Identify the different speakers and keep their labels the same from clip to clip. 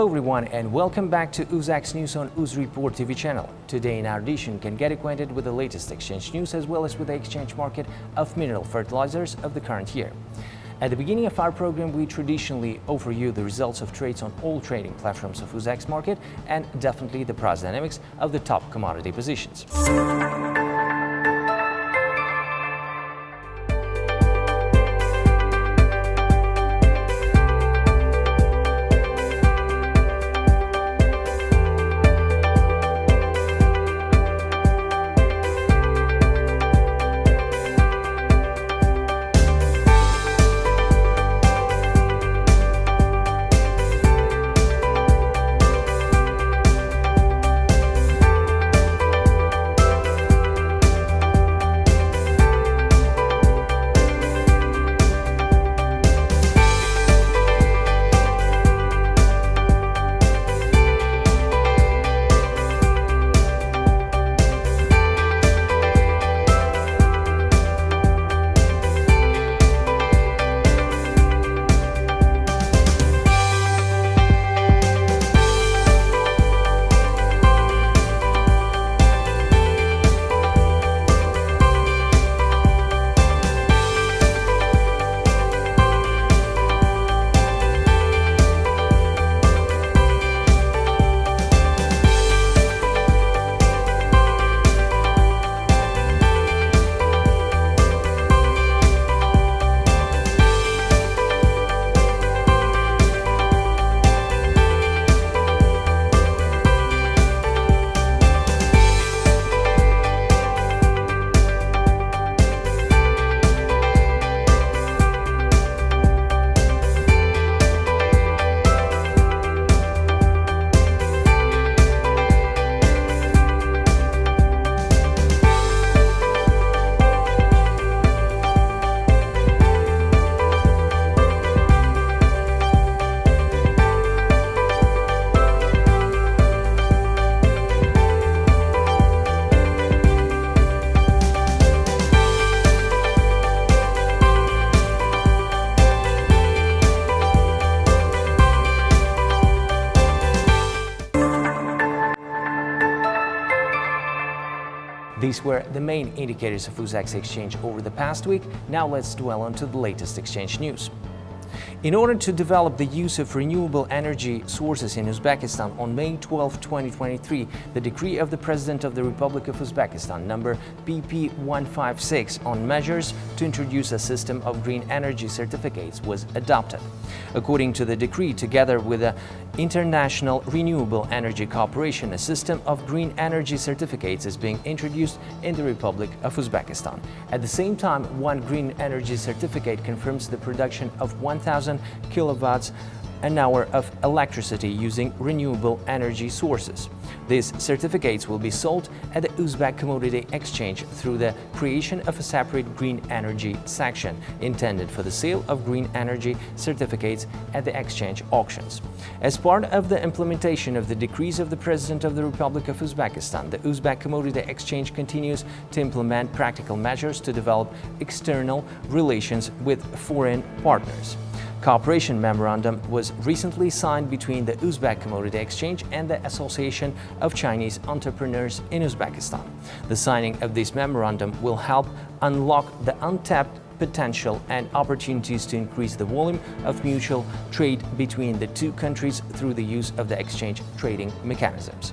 Speaker 1: Hello everyone and welcome back to Uzak's news on Uzreport TV channel. Today in our edition can get acquainted with the latest exchange news as well as with the exchange market of mineral fertilizers of the current year. At the beginning of our program, we traditionally offer you the results of trades on all trading platforms of Uzak's market and definitely the price dynamics of the top commodity positions. These were the main indicators of Uzak's exchange over the past week. Now let's dwell on to the latest exchange news. In order to develop the use of renewable energy sources in Uzbekistan, on May 12, 2023, the decree of the President of the Republic of Uzbekistan, number PP-156, on measures to introduce a system of green energy certificates was adopted. According to the decree, together with the International Renewable Energy Cooperation, a system of green energy certificates is being introduced in the Republic of Uzbekistan. At the same time, one green energy certificate confirms the production of 1,000 kilowatts an hour of electricity using renewable energy sources. These certificates will be sold at the Uzbek Commodity Exchange through the creation of a separate green energy section intended for the sale of green energy certificates at the exchange auctions. As part of the implementation of the decrees of the President of the Republic of Uzbekistan, the Uzbek Commodity Exchange continues to implement practical measures to develop external relations with foreign partners. Cooperation memorandum was recently signed between the Uzbek Commodity Exchange and the Association of Chinese Entrepreneurs in Uzbekistan. The signing of this memorandum will help unlock the untapped potential and opportunities to increase the volume of mutual trade between the two countries through the use of the exchange trading mechanisms.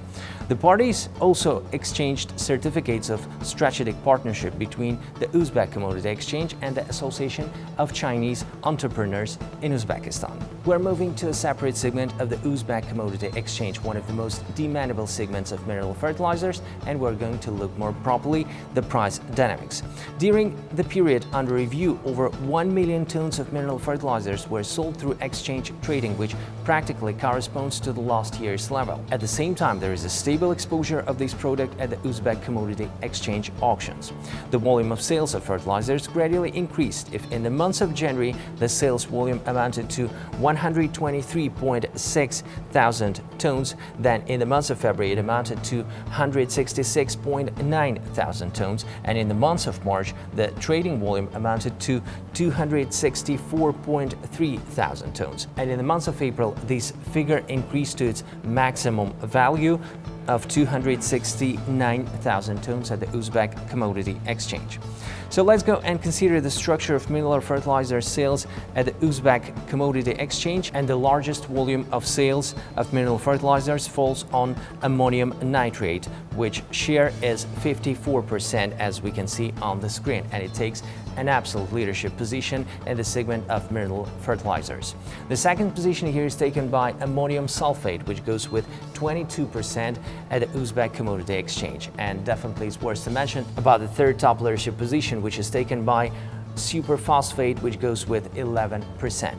Speaker 1: The parties also exchanged certificates of strategic partnership between the Uzbek Commodity Exchange and the Association of Chinese Entrepreneurs in Uzbekistan. We're moving to a separate segment of the Uzbek Commodity Exchange, one of the most demandable segments of mineral fertilizers, and we're going to look more properly the price dynamics. During the period under review, over 1 million tons of mineral fertilizers were sold through exchange trading, which practically corresponds to the last year's level. At the same time, there is a stable stable exposure of this product at the Uzbek Commodity Exchange auctions. The volume of sales of fertilizers gradually increased. If in the months of January the sales volume amounted to 123.6 thousand tons, then in the months of February it amounted to 166.9 thousand tons, and in the months of March the trading volume amounted to 264.3 thousand tons, and in the months of April this figure increased to its maximum value of 269,000 tons at the Uzbek Commodity Exchange. So let's go and consider the structure of mineral fertilizer sales at the Uzbek Commodity Exchange, and the largest volume of sales of mineral fertilizers falls on ammonium nitrate, which share is 54%, as we can see on the screen, and it takes an absolute leadership position in the segment of mineral fertilizers. The second position here is taken by ammonium sulfate, which goes with 22% at the Uzbek Commodity Exchange, and definitely it's worth to mention about the third top leadership position, which is taken by superphosphate, which goes with 11%.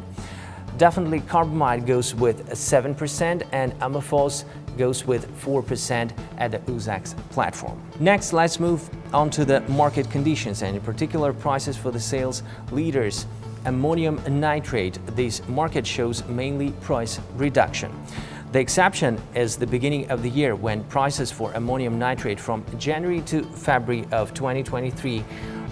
Speaker 1: Definitely carbamide goes with 7%, and amorphous goes with 4% at the Uzbek platform. Next, let's move on to the market conditions, and in particular prices for the sales leaders. Ammonium nitrate, this market shows mainly price reduction. The exception is the beginning of the year, when prices for ammonium nitrate from January to February of 2023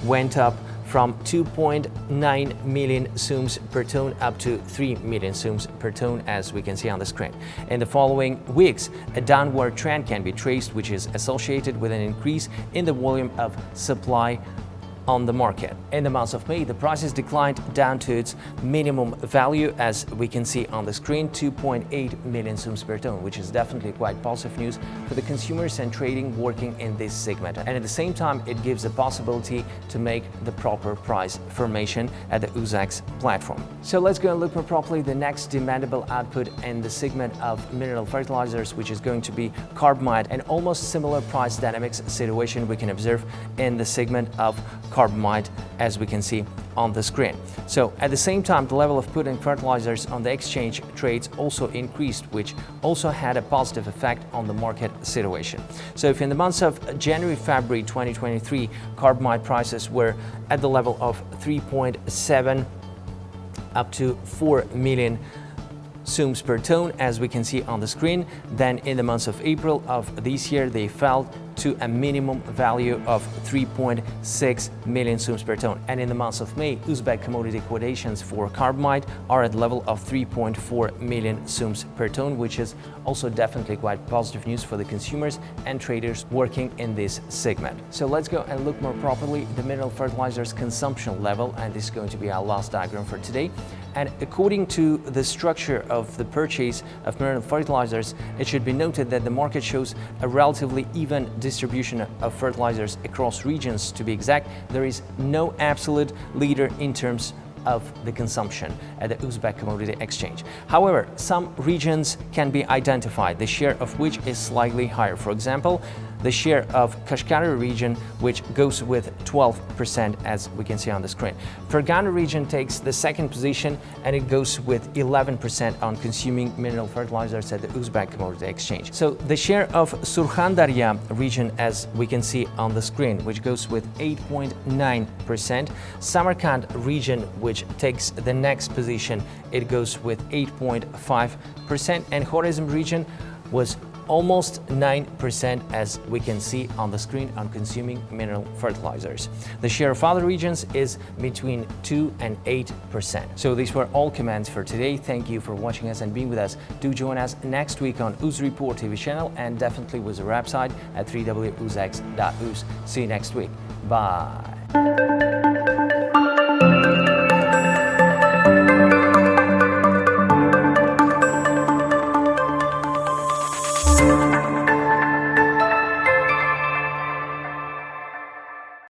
Speaker 1: went up from 2.9 million sums per ton up to 3 million sums per ton, as we can see on the screen. In the following weeks, a downward trend can be traced, which is associated with an increase in the volume of supply on the market. In the month of May, the prices declined down to its minimum value, as we can see on the screen, 2.8 million sums per ton, which is definitely quite positive news for the consumers and trading working in this segment. And at the same time, it gives a possibility to make the proper price formation at the Uzbek platform. So let's go and look more properly the next demandable output in the segment of mineral fertilizers, which is going to be carbamide, and almost similar price dynamics situation we can observe in the segment of carbamide, as we can see on the screen. So at the same time, the level of putting fertilizers on the exchange trades also increased, which also had a positive effect on the market situation. So if in the months of January-February 2023 carbamide prices were at the level of 3.7 up to 4 million sums per ton, as we can see on the screen, then in the months of April of this year they fell to a minimum value of 3.6 million sums per ton. And in the months of May, Uzbek commodity quotations for carbamide are at the level of 3.4 million sums per ton, which is also definitely quite positive news for the consumers and traders working in this segment. So let's go and look more properly the mineral fertilizers consumption level, and this is going to be our last diagram for today. And according to the structure of the purchase of mineral fertilizers, it should be noted that the market shows a relatively even distribution of fertilizers across regions. To be exact, there is no absolute leader in terms of the consumption at the Uzbek Commodity Exchange. However, some regions can be identified, the share of which is slightly higher. For example, the share of Kashgar region, which goes with 12%, as we can see on the screen. Fergana region takes the second position, and it goes with 11% on consuming mineral fertilizers at the Uzbek Commodity Exchange. So the share of Surkhandarya region, as we can see on the screen, which goes with 8.9%. Samarkand region, which takes the next position, it goes with 8.5%, and Khorazm region was almost 9%, as we can see on the screen, on consuming mineral fertilizers. The share of other regions is between 2 and 8%. So these were all commands for today. Thank you for watching us and being with us. Do join us next week on Uzreport TV channel, and definitely with our website at www.uzx.uz. See you next week. Bye.